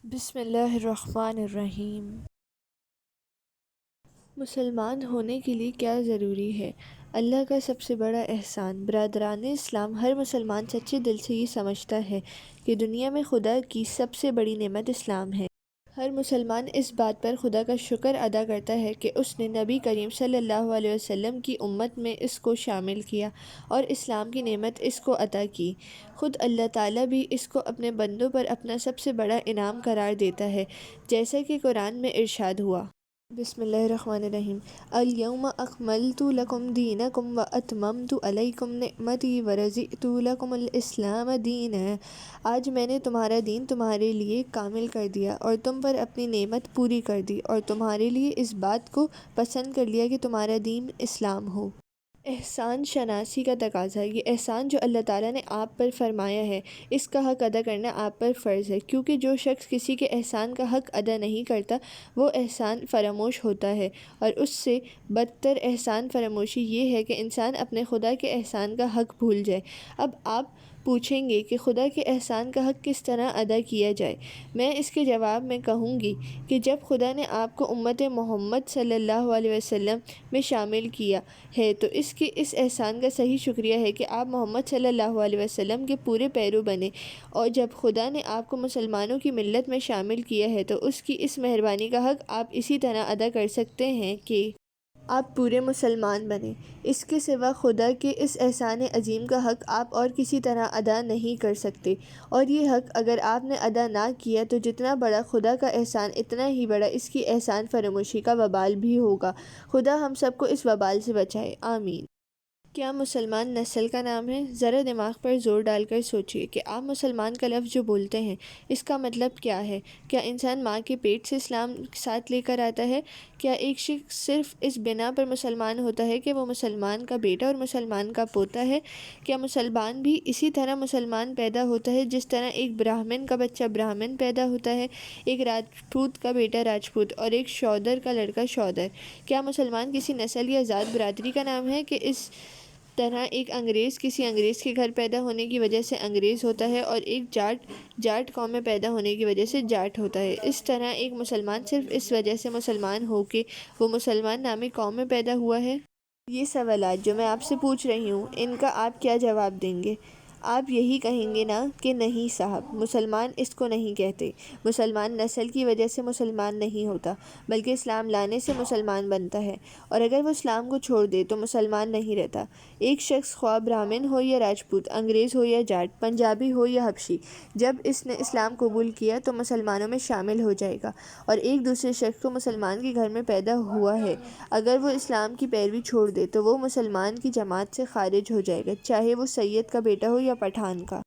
بسم اللہ الرحمن الرحیم۔ مسلمان ہونے کے لیے کیا ضروری ہے؟ اللہ کا سب سے بڑا احسان۔ برادران اسلام، ہر مسلمان سچے دل سے یہ سمجھتا ہے کہ دنیا میں خدا کی سب سے بڑی نعمت اسلام ہے۔ ہر مسلمان اس بات پر خدا کا شکر ادا کرتا ہے کہ اس نے نبی کریم صلی اللہ علیہ وسلم کی امت میں اس کو شامل کیا اور اسلام کی نعمت اس کو عطا کی۔ خود اللہ تعالیٰ بھی اس کو اپنے بندوں پر اپنا سب سے بڑا انعام قرار دیتا ہے، جیسا کہ قرآن میں ارشاد ہوا۔ بسم اللہ الرحمن الرحیم۔ الیوم اکملت لکم دینکم واتممت علیکم نعمتی ورضیت لکم الاسلام دینا۔ آج میں نے تمہارا دین تمہارے لیے کامل کر دیا اور تم پر اپنی نعمت پوری کر دی اور تمہارے لیے اس بات کو پسند کر لیا کہ تمہارا دین اسلام ہو۔ احسان شناسی کا تقاضا۔ یہ احسان جو اللہ تعالیٰ نے آپ پر فرمایا ہے، اس کا حق ادا کرنا آپ پر فرض ہے، کیونکہ جو شخص کسی کے احسان کا حق ادا نہیں کرتا وہ احسان فراموش ہوتا ہے، اور اس سے بدتر احسان فراموشی یہ ہے کہ انسان اپنے خدا کے احسان کا حق بھول جائے۔ اب آپ پوچھیں گے کہ خدا کے احسان کا حق کس طرح ادا کیا جائے؟ میں اس کے جواب میں کہوں گی کہ جب خدا نے آپ کو امت محمد صلی اللہ علیہ وسلم میں شامل کیا ہے تو اس کے اس احسان کا صحیح شکریہ ہے کہ آپ محمد صلی اللہ علیہ وسلم کے پورے پیرو بنے، اور جب خدا نے آپ کو مسلمانوں کی ملت میں شامل کیا ہے تو اس کی اس مہربانی کا حق آپ اسی طرح ادا کر سکتے ہیں کہ آپ پورے مسلمان بنیں۔ اس کے سوا خدا کے اس احسان عظیم کا حق آپ اور کسی طرح ادا نہیں کر سکتے، اور یہ حق اگر آپ نے ادا نہ کیا تو جتنا بڑا خدا کا احسان اتنا ہی بڑا اس کی احسان فراموشی کا وبال بھی ہوگا۔ خدا ہم سب کو اس وبال سے بچائے، آمین۔ کیا مسلمان نسل کا نام ہے؟ ذرا دماغ پر زور ڈال کر سوچئے کہ آپ مسلمان کا لفظ جو بولتے ہیں اس کا مطلب کیا ہے؟ کیا انسان ماں کے پیٹ سے اسلام ساتھ لے کر آتا ہے؟ کیا ایک شخص صرف اس بنا پر مسلمان ہوتا ہے کہ وہ مسلمان کا بیٹا اور مسلمان کا پوتا ہے؟ کیا مسلمان بھی اسی طرح مسلمان پیدا ہوتا ہے جس طرح ایک برہمن کا بچہ برہمن پیدا ہوتا ہے، ایک راجپوت کا بیٹا راجپوت اور ایک شودر کا لڑکا شودر؟ کیا مسلمان کسی نسل یا ذات برادری کا نام ہے کہ اس طرح ایک انگریز کسی انگریز کے گھر پیدا ہونے کی وجہ سے انگریز ہوتا ہے اور ایک جاٹ قوم میں پیدا ہونے کی وجہ سے جاٹ ہوتا ہے؟ اس طرح ایک مسلمان صرف اس وجہ سے مسلمان ہو کہ وہ مسلمان نامی قوم میں پیدا ہوا ہے؟ یہ سوالات جو میں آپ سے پوچھ رہی ہوں، ان کا آپ کیا جواب دیں گے؟ آپ یہی کہیں گے نا کہ نہیں صاحب، مسلمان اس کو نہیں کہتے۔ مسلمان نسل کی وجہ سے مسلمان نہیں ہوتا، بلکہ اسلام لانے سے مسلمان بنتا ہے، اور اگر وہ اسلام کو چھوڑ دے تو مسلمان نہیں رہتا۔ ایک شخص خواہ برہمن ہو یا راجپوت، انگریز ہو یا جاٹ، پنجابی ہو یا حبشی، جب اس نے اسلام قبول کیا تو مسلمانوں میں شامل ہو جائے گا، اور ایک دوسرے شخص کو مسلمان کے گھر میں پیدا ہوا ہے اگر وہ اسلام کی پیروی چھوڑ دے تو وہ مسلمان کی جماعت سے خارج ہو جائے گا، چاہے وہ سید کا بیٹا ہو یا پٹھان کا۔